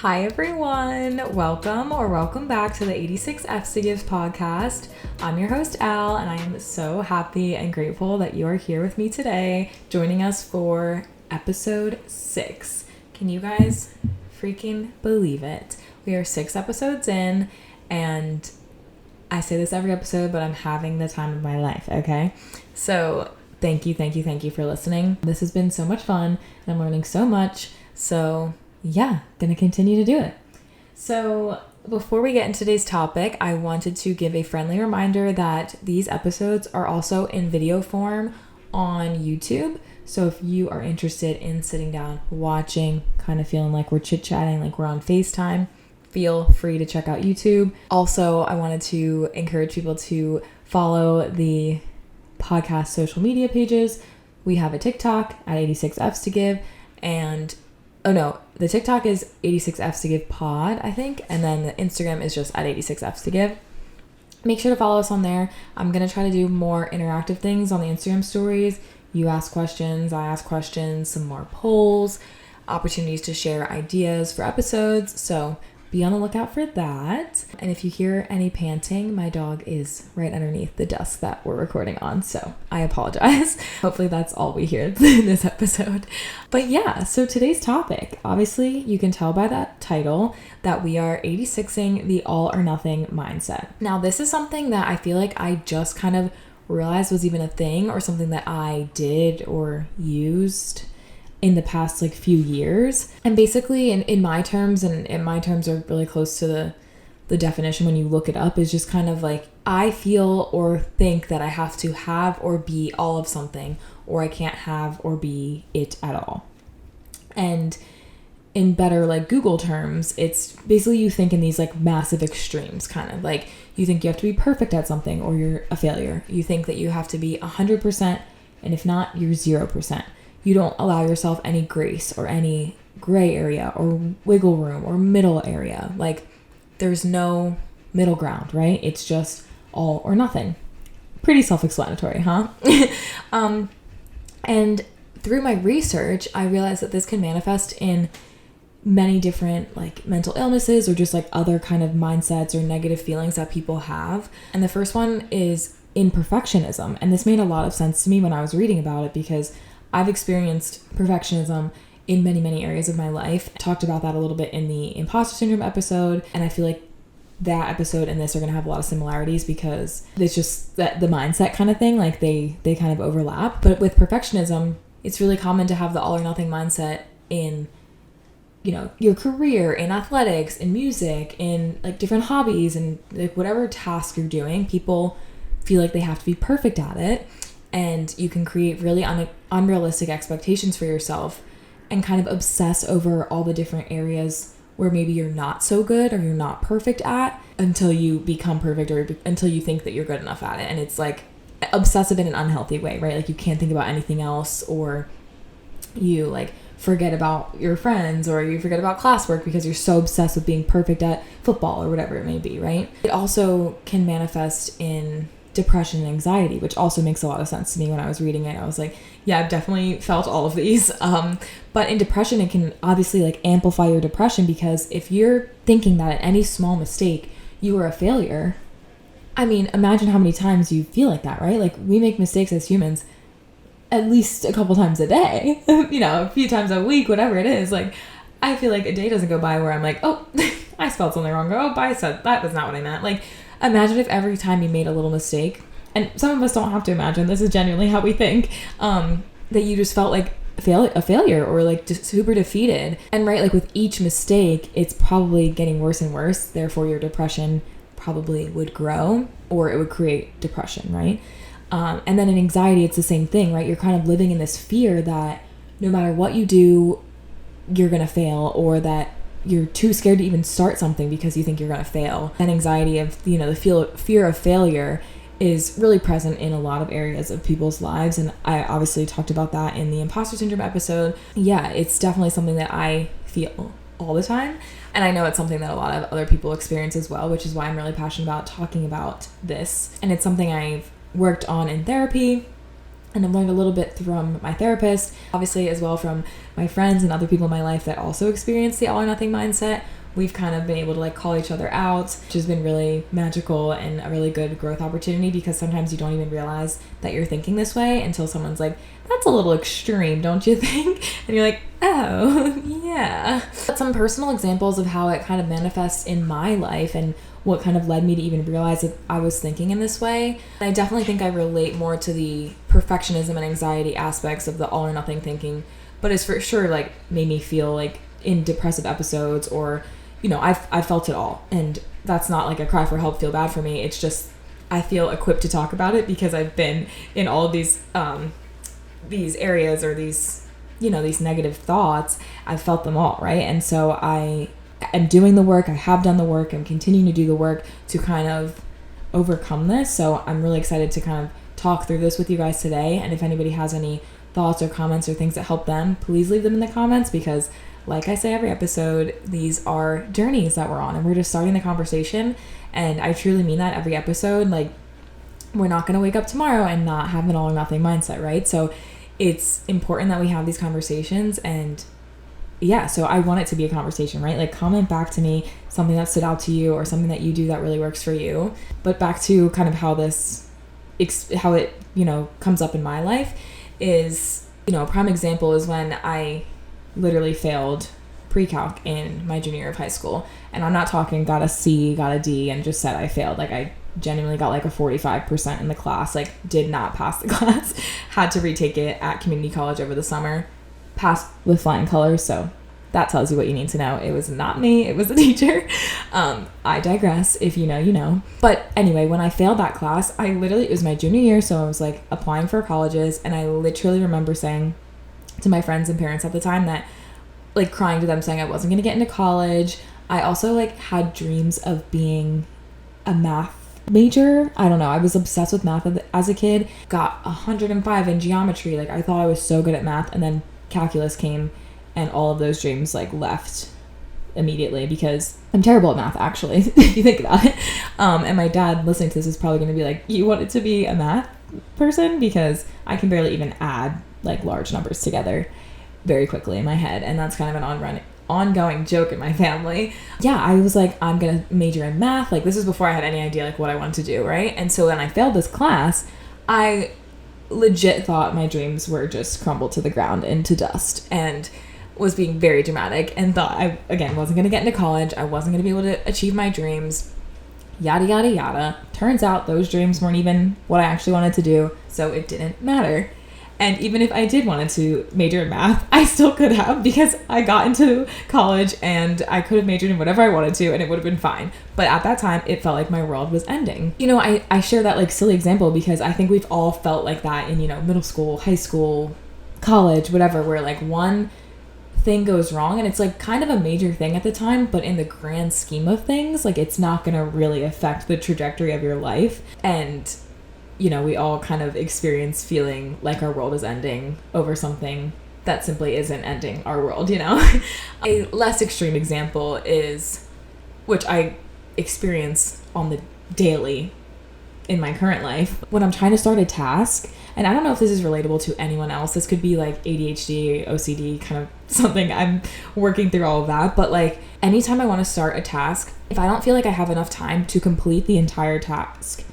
Hi everyone, welcome back to the 86 F's to Give podcast. I'm your host Al, and I am so happy and grateful that you are here with me today, joining us for episode 6. Can you guys freaking believe it? We are 6 episodes in, and I say this every episode, but I'm having the time of my life, okay? So thank you for listening. This has been so much fun, and I'm learning so much, so yeah, gonna continue to do it. So before we get into today's topic, I wanted to give a friendly reminder that these episodes are also in video form on YouTube. So if you are interested in sitting down, watching, kind of feeling like we're chit-chatting, like we're on FaceTime, feel free to check out YouTube. Also, I wanted to encourage people to follow the podcast social media pages. We have a TikTok at 86 F's to Give, and the TikTok is 86 F's to Give pod, I think, and then the Instagram is just at 86 F's to Give. Make sure to follow us on there. I'm going to try to do more interactive things on the Instagram stories. You ask questions, I ask questions, some more polls, opportunities to share ideas for episodes, so be on the lookout for that. And if you hear any panting, my dog is right underneath the desk that we're recording on, so I apologize. Hopefully that's all we hear in this episode. But yeah, so today's topic, obviously you can tell by that title that we are 86ing the all or nothing mindset. Now this is something that I feel like I just kind of realized was even a thing, or something that I did or used in the past few years. And basically in my terms, and my terms are really close to the definition when you look it up, is just kind of like, I feel or think that I have to have or be all of something, or I can't have or be it at all. And in better Google terms, it's basically you think in these massive extremes, kind of like you think you have to be perfect at something or you're a failure. You think that you have to be 100%, and if not, you're 0%. You don't allow yourself any grace or any gray area or wiggle room or middle area. There's no middle ground, right? It's just all or nothing. Pretty self-explanatory, huh? And through my research, I realized that this can manifest in many different mental illnesses or just other kind of mindsets or negative feelings that people have. And the first one is in perfectionism. And this made a lot of sense to me when I was reading about it, because I've experienced perfectionism in many, many areas of my life. I talked about that a little bit in the imposter syndrome episode, and I feel like that episode and this are going to have a lot of similarities because it's just that the mindset kind of thing, they kind of overlap. But with perfectionism, it's really common to have the all or nothing mindset in, your career, in athletics, in music, in different hobbies, and whatever task you're doing. People feel like they have to be perfect at it. And you can create really unrealistic expectations for yourself and kind of obsess over all the different areas where maybe you're not so good or you're not perfect at until you become perfect, or until you think that you're good enough at it. And it's obsessive in an unhealthy way, right? You can't think about anything else, or you forget about your friends, or you forget about classwork because you're so obsessed with being perfect at football or whatever it may be, right? It also can manifest in depression and anxiety, which also makes a lot of sense to me when I was reading it. I was like, yeah, I've definitely felt all of these. But in depression, it can obviously amplify your depression, because if you're thinking that at any small mistake you are a failure, I mean, imagine how many times you feel like that, right? We make mistakes as humans at least a couple times a day, a few times a week, whatever it is. I feel like a day doesn't go by where I'm like, oh, I spelled something wrong. Oh, I said that was not what I meant. Imagine if every time you made a little mistake, and some of us don't have to imagine, this is genuinely how we think, that you just felt like a failure or just super defeated. And right, with each mistake, it's probably getting worse and worse. Therefore, your depression probably would grow, or it would create depression, right? And then in anxiety, it's the same thing, right? You're kind of living in this fear that no matter what you do, you're going to fail, or that you're too scared to even start something because you think you're going to fail. And anxiety of, the fear of failure is really present in a lot of areas of people's lives. And I obviously talked about that in the imposter syndrome episode. Yeah, it's definitely something that I feel all the time. And I know it's something that a lot of other people experience as well, which is why I'm really passionate about talking about this. And it's something I've worked on in therapy. And I've learned a little bit from my therapist, obviously as well from my friends and other people in my life that also experience the all or nothing mindset. We've kind of been able to like call each other out, which has been really magical and a really good growth opportunity, because sometimes you don't even realize that you're thinking this way until someone's like, that's a little extreme, don't you think? And you're like, oh, yeah. But some personal examples of how it kind of manifests in my life and what kind of led me to even realize that I was thinking in this way. And I definitely think I relate more to the perfectionism and anxiety aspects of the all or nothing thinking, but it's for sure like made me feel like in depressive episodes, or, you know, I've felt it all. And that's not like a cry for help, feel bad for me. It's just, I feel equipped to talk about it because I've been in all of these areas, or these, you know, these negative thoughts. I've felt them all, right? And so I am doing the work. I have done the work. I'm continuing to do the work to kind of overcome this. So I'm really excited to kind of talk through this with you guys today. And if anybody has any thoughts or comments or things that help them, please leave them in the comments, because like I say every episode, these are journeys that we're on, and we're just starting the conversation. And I truly mean that every episode. Like, we're not going to wake up tomorrow and not have an all or nothing mindset, right? So it's important that we have these conversations. And yeah, so I want it to be a conversation, right? Like, comment back to me something that stood out to you or something that you do that really works for you. But back to kind of how it, you know, comes up in my life is, you know, a prime example is when I literally failed pre-calc in my junior year of high school. And I'm not talking got a C, got a D, and just said I failed. Like, I genuinely got like a 45% in the class, like did not pass the class, had to retake it at community college over the summer, passed with flying colors. So that tells you what you need to know. It was not me, it was the teacher. I digress. If you know, you know. But anyway, when I failed that class, it was my junior year, so I was like applying for colleges, and I literally remember saying to my friends and parents at the time that, like, crying to them, saying I wasn't going to get into college. I also like had dreams of being a math major. I don't know. I was obsessed with math as a kid. Got 105 in geometry. Like, I thought I was so good at math, and then calculus came, and all of those dreams like left immediately, because I'm terrible at math, actually, if you think about it. And my dad listening to this is probably going to be like, you wanted to be a math person? Because I can barely even add like large numbers together very quickly in my head, and that's kind of an ongoing joke in my family. Yeah, I was like, I'm gonna major in math. Like, this is before I had any idea like what I wanted to do, right? And so when I failed this class, I legit thought my dreams were just crumbled to the ground into dust, and was being very dramatic, and thought I, again, wasn't gonna get into college. I wasn't gonna be able to achieve my dreams, yada yada yada. Turns out those dreams weren't even what I actually wanted to do, so it didn't matter. And even if I did wanted to major in math, I still could have, because I got into college and I could have majored in whatever I wanted to, and it would have been fine. But at that time, it felt like my world was ending. You know, I share that like silly example because I think we've all felt like that in, you know, middle school, high school, college, whatever, where like one thing goes wrong and it's like kind of a major thing at the time, but in the grand scheme of things, like it's not going to really affect the trajectory of your life. And you know, we all kind of experience feeling like our world is ending over something that simply isn't ending our world, you know? A less extreme example is, which I experience on the daily in my current life, when I'm trying to start a task, and I don't know if this is relatable to anyone else. This could be like ADHD, OCD, kind of something. I'm working through all of that. But like, anytime I want to start a task, if I don't feel like I have enough time to complete the entire task,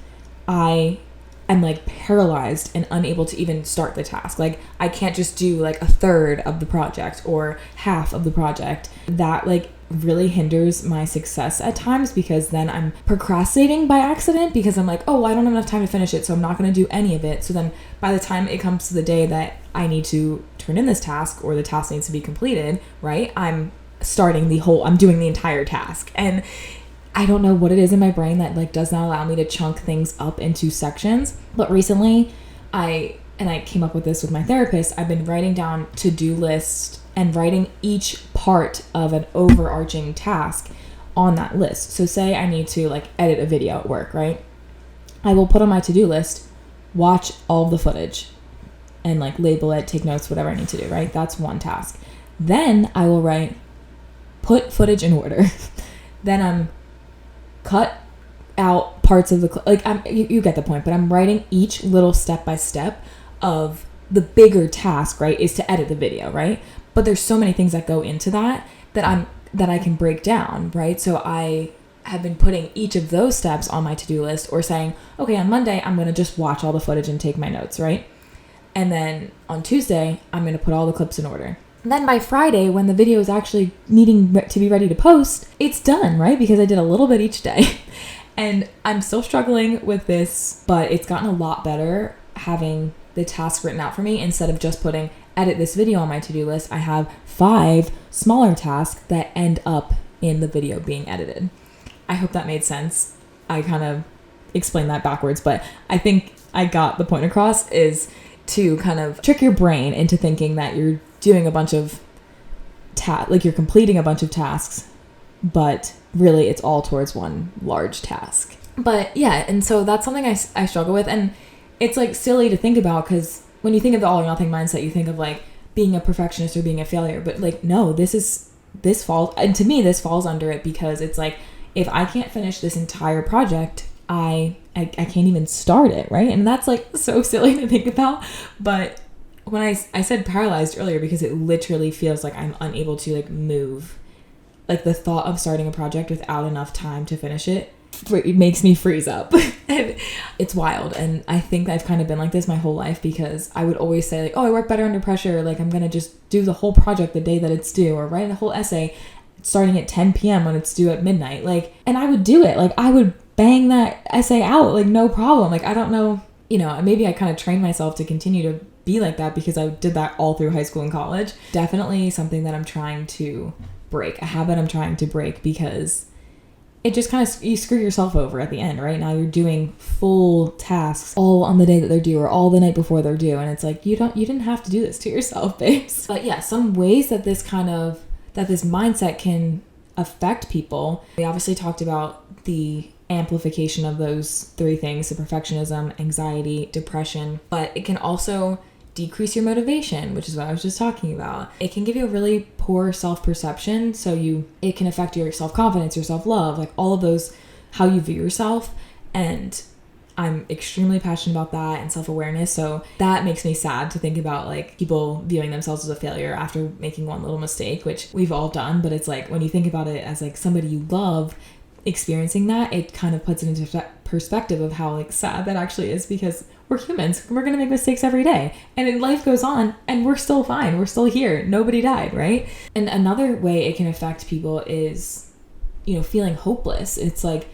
I'm like paralyzed and unable to even start the task. Like, I can't just do like a third of the project or half of the project. That like really hinders my success at times, because then I'm procrastinating by accident, because I'm like, oh, I don't have enough time to finish it, so I'm not going to do any of it. So then by the time it comes to the day that I need to turn in this task, or the task needs to be completed, right, I'm doing the entire task. And I don't know what it is in my brain that like does not allow me to chunk things up into sections. But recently I came up with this with my therapist. I've been writing down to-do lists and writing each part of an overarching task on that list. So say I need to like edit a video at work, right? I will put on my to-do list, watch all of the footage and like label it, take notes, whatever I need to do, right? That's one task. Then I will write, put footage in order. Then cut out parts of you get the point, but I'm writing each little step by step of the bigger task, right, is to edit the video, right? But there's so many things that go into that I can break down, right? So I have been putting each of those steps on my to-do list, or saying, okay, on Monday, I'm going to just watch all the footage and take my notes, right? And then on Tuesday, I'm going to put all the clips in order. And then by Friday, when the video is actually needing to be ready to post, it's done, right? Because I did a little bit each day. And I'm still struggling with this, but it's gotten a lot better having the task written out for me. Instead of just putting edit this video on my to-do list, I have 5 smaller tasks that end up in the video being edited. I hope that made sense. I kind of explained that backwards, but I think I got the point across, is to kind of trick your brain into thinking that you're doing a bunch of you're completing a bunch of tasks, but really it's all towards one large task. But yeah, and so that's something I struggle with, and it's like silly to think about, because when you think of the all or nothing mindset, you think of like being a perfectionist or being a failure, but like, no, this falls, and to me this falls under it, because it's like, if I can't finish this entire project, I can't even start it, right? And that's like so silly to think about. But when I said paralyzed earlier, because it literally feels like I'm unable to like move. Like the thought of starting a project without enough time to finish it makes me freeze up. And it's wild. And I think I've kind of been like this my whole life, because I would always say like, oh, I work better under pressure. Like I'm going to just do the whole project the day that it's due, or write a whole essay starting at 10 p.m. when it's due at midnight. Like, and I would do it. Like I would bang that essay out, like no problem. Like, I don't know, maybe I kind of trained myself to continue to be like that, because I did that all through high school and college. Definitely something that I'm trying to break, a habit I'm trying to break, because it just kind of, you screw yourself over at the end, right? Now you're doing full tasks all on the day that they're due, or all the night before they're due. And it's like, you didn't have to do this to yourself, babes. But yeah, some ways that this mindset can affect people. We obviously talked about the amplification of those 3 things, the perfectionism, anxiety, depression, but it can also decrease your motivation, which is what I was just talking about. It can give you a really poor self-perception, so it can affect your self-confidence, your self-love, like all of those, how you view yourself. And I'm extremely passionate about that, and self-awareness, so that makes me sad to think about like people viewing themselves as a failure after making one little mistake, which we've all done. But it's like, when you think about it as like somebody you love experiencing that, it kind of puts it into perspective of how like sad that actually is, because we're humans, we're gonna make mistakes every day, and then life goes on and we're still fine, we're still here, nobody died, right? And another way it can affect people is feeling hopeless. It's like,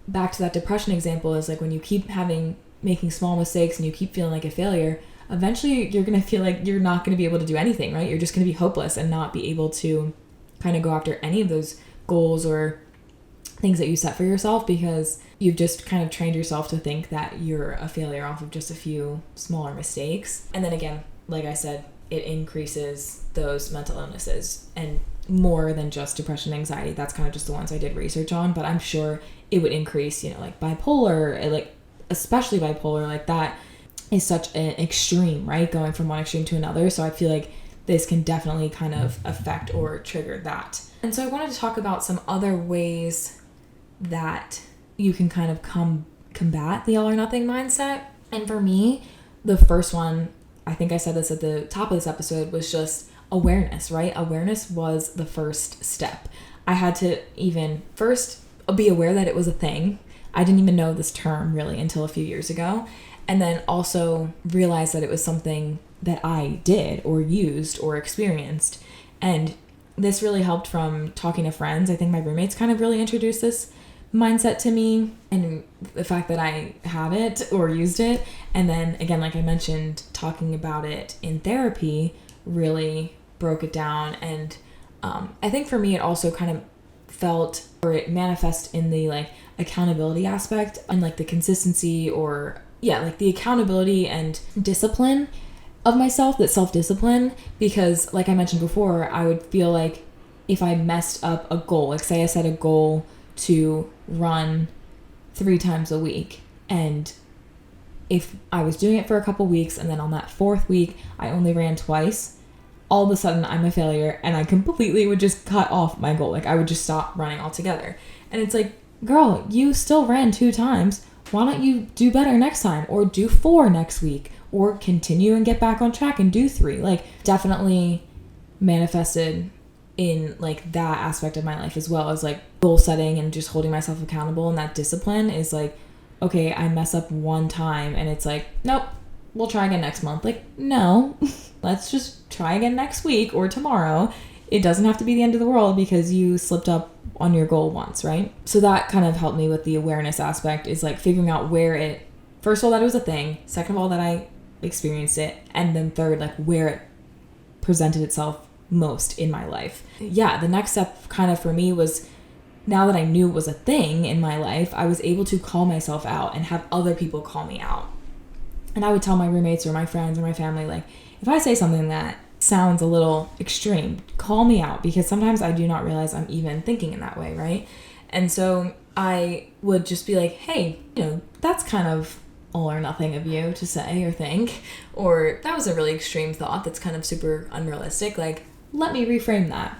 back to that depression example, is like when you keep making small mistakes and you keep feeling like a failure, eventually you're gonna feel like you're not gonna be able to do anything, right? You're just gonna be hopeless and not be able to kind of go after any of those goals or things that you set for yourself, because you've just kind of trained yourself to think that you're a failure off of just a few smaller mistakes. And then again, like I said, it increases those mental illnesses, and more than just depression and anxiety. That's kind of just the ones I did research on, but I'm sure it would increase, like bipolar, like especially bipolar, like that is such an extreme, right? Going from one extreme to another. So I feel like this can definitely kind of affect or trigger that. And so I wanted to talk about some other ways that you can kind of combat the all or nothing mindset. And for me, the first one, I think I said this at the top of this episode, was just awareness, right? Awareness was the first step. I had to even first be aware that it was a thing. I didn't even know this term really until a few years ago. And then also realize that it was something that I did or used or experienced. And this really helped from talking to friends. I think my roommates kind of really introduced this mindset to me, and the fact that I had it or used it. And then again, like I mentioned, talking about it in therapy really broke it down. And I think for me, it also kind of felt, or it manifests in the like accountability aspect, and like the consistency, or like the accountability and discipline of myself, that self-discipline. Because like I mentioned before, I would feel like if I messed up a goal, like say I set a goal to run 3 times a week, and if I was doing it for a couple weeks, and then on that 4th week I only ran twice, all of a sudden I'm a failure, and I completely would just cut off my goal. Like I would just stop running altogether. And it's like, girl, you still ran 2 times. Why don't you do better next time, or do 4 next week, or continue and get back on track and do 3. Like, definitely manifested in like that aspect of my life, as well as like goal setting and just holding myself accountable. And that discipline is like, okay, I mess up one time and it's like, nope, we'll try again next month. Like, no, let's just try again next week or tomorrow. It doesn't have to be the end of the world because you slipped up on your goal once, right? So that kind of helped me with the awareness aspect, is like figuring out where it, first of all, that it was a thing, second of all, that I experienced it, and then third, like where it presented itself most in my life. Yeah, the next step kind of for me was, now that I knew it was a thing in my life, I was able to call myself out and have other people call me out. And I would tell my roommates or my friends or my family, like, if I say something that sounds a little extreme, call me out, because sometimes I do not realize I'm even thinking in that way, right? And so I would just be like, hey, that's kind of all or nothing of you to say or think, or that was a really extreme thought that's kind of super unrealistic. Like, let me reframe that.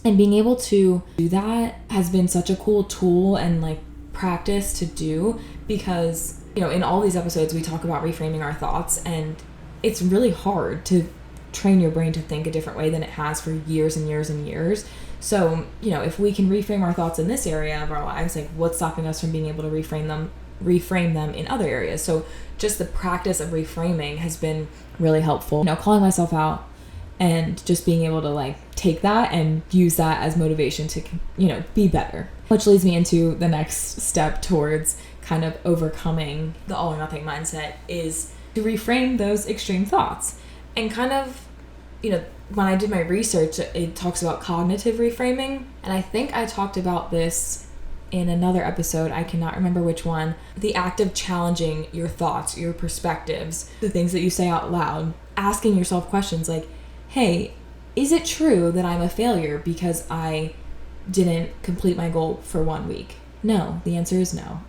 And being able to do that has been such a cool tool and like practice to do, because in all these episodes we talk about reframing our thoughts, and it's really hard to train your brain to think a different way than it has for years and years and years. So if we can reframe our thoughts in this area of our lives, like what's stopping us from being able to reframe them in other areas? So just the practice of reframing has been really helpful. Calling myself out and just being able to like take that and use that as motivation to be better, which leads me into the next step towards kind of overcoming the all or nothing mindset, is to reframe those extreme thoughts. And kind of when I did my research, it talks about cognitive reframing, and I think I talked about this in another episode, I cannot remember which one. The act of challenging your thoughts, your perspectives, the things that you say out loud, asking yourself questions like, hey, is it true that I'm a failure because I didn't complete my goal for 1 week? No, the answer is no.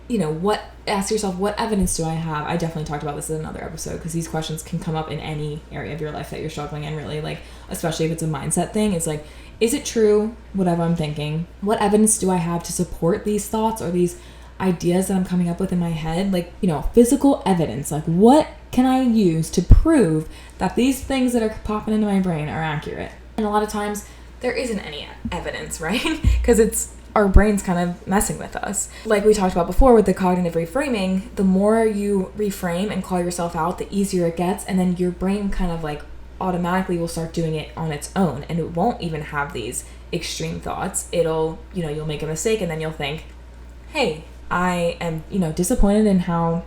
Ask yourself, what evidence do I have? I definitely talked about this in another episode, because these questions can come up in any area of your life that you're struggling in, really, like, especially if it's a mindset thing. It's like, is it true, whatever I'm thinking? What evidence do I have to support these thoughts or these ideas that I'm coming up with in my head? Like, physical evidence. Like, what can I use to prove that these things that are popping into my brain are accurate? And a lot of times there isn't any evidence, right? Because it's our brain's kind of messing with us. Like we talked about before with the cognitive reframing, the more you reframe and call yourself out, the easier it gets. And then your brain kind of like automatically will start doing it on its own, and it won't even have these extreme thoughts. It'll, you'll make a mistake and then you'll think, hey, I am, disappointed in how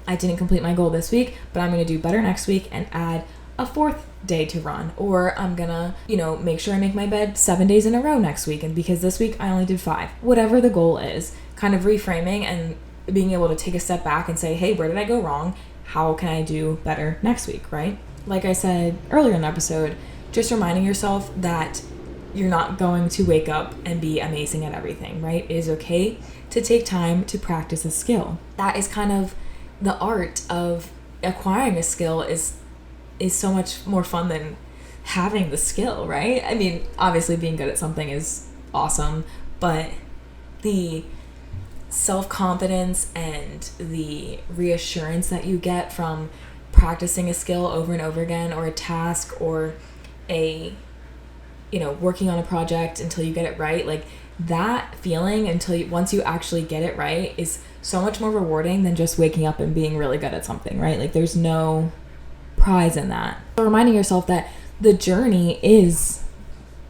I didn't complete my goal this week, but I'm going to do better next week and add a 4th day to run, or I'm gonna, make sure I make my bed 7 days in a row next week, and because this week I only did 5. Whatever the goal is, kind of reframing and being able to take a step back and say, hey, where did I go wrong? How can I do better next week, right? Like I said earlier in the episode, just reminding yourself that you're not going to wake up and be amazing at everything, right? It is okay to take time to practice a skill. That is kind of the art of acquiring a skill, is so much more fun than having the skill, right? I mean, obviously being good at something is awesome, but the self-confidence and the reassurance that you get from practicing a skill over and over again, or a task, or working on a project until you get it right, like that feeling once you actually get it right is so much more rewarding than just waking up and being really good at something, right? Like there's no prize in that. So reminding yourself that the journey is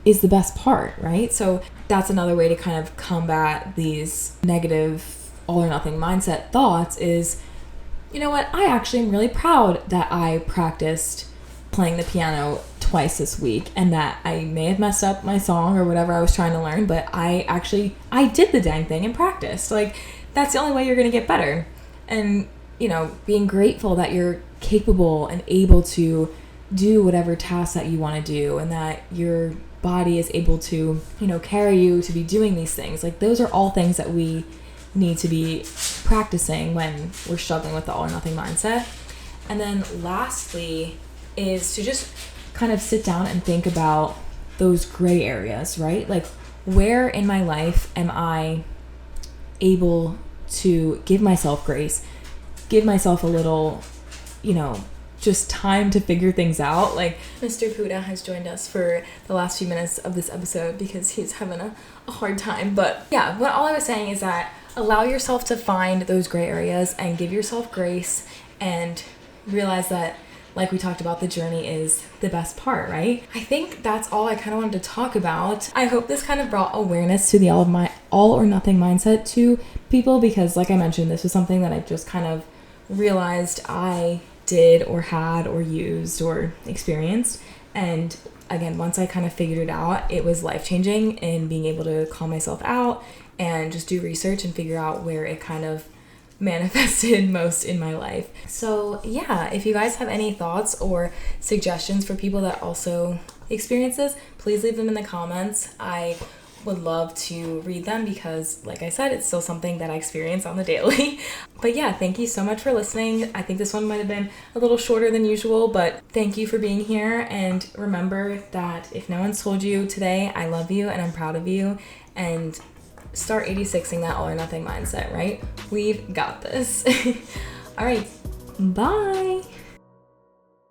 the best part, right? So that's another way to kind of combat these negative all or nothing mindset thoughts is, I actually am really proud that I practiced playing the piano twice this week, and that I may have messed up my song or whatever I was trying to learn, but I did the dang thing and practiced. Like, that's the only way you're going to get better. And, being grateful that you're capable and able to do whatever task that you want to do, and that your body is able to, carry you to be doing these things. Like, those are all things that we need to be practicing when we're struggling with the all or nothing mindset. And then lastly is to just kind of sit down and think about those gray areas, right? Like, where in my life am I able to give myself grace, give myself a little just time to figure things out. Like, Mr. Puda has joined us for the last few minutes of this episode because he's having a hard time. But yeah, what all I was saying is that allow yourself to find those gray areas and give yourself grace and realize that, like we talked about, the journey is the best part, right? I think that's all I kind of wanted to talk about. I hope this kind of brought awareness to the all or nothing mindset to people, because like I mentioned, this was something that I just kind of realized I did or had or used or experienced. And again, once I kind of figured it out, it was life-changing in being able to call myself out and just do research and figure out where it kind of manifested most in my life. So yeah, if you guys have any thoughts or suggestions for people that also experience this, please leave them in the comments. I would love to read them because, like I said, it's still something that I experience on the daily. But yeah, thank you so much for listening. I think this one might have been a little shorter than usual, but thank you for being here. And remember that if no one's told you today, I love you and I'm proud of you. And start 86ing that all or nothing mindset, right? We've got this. All right, bye.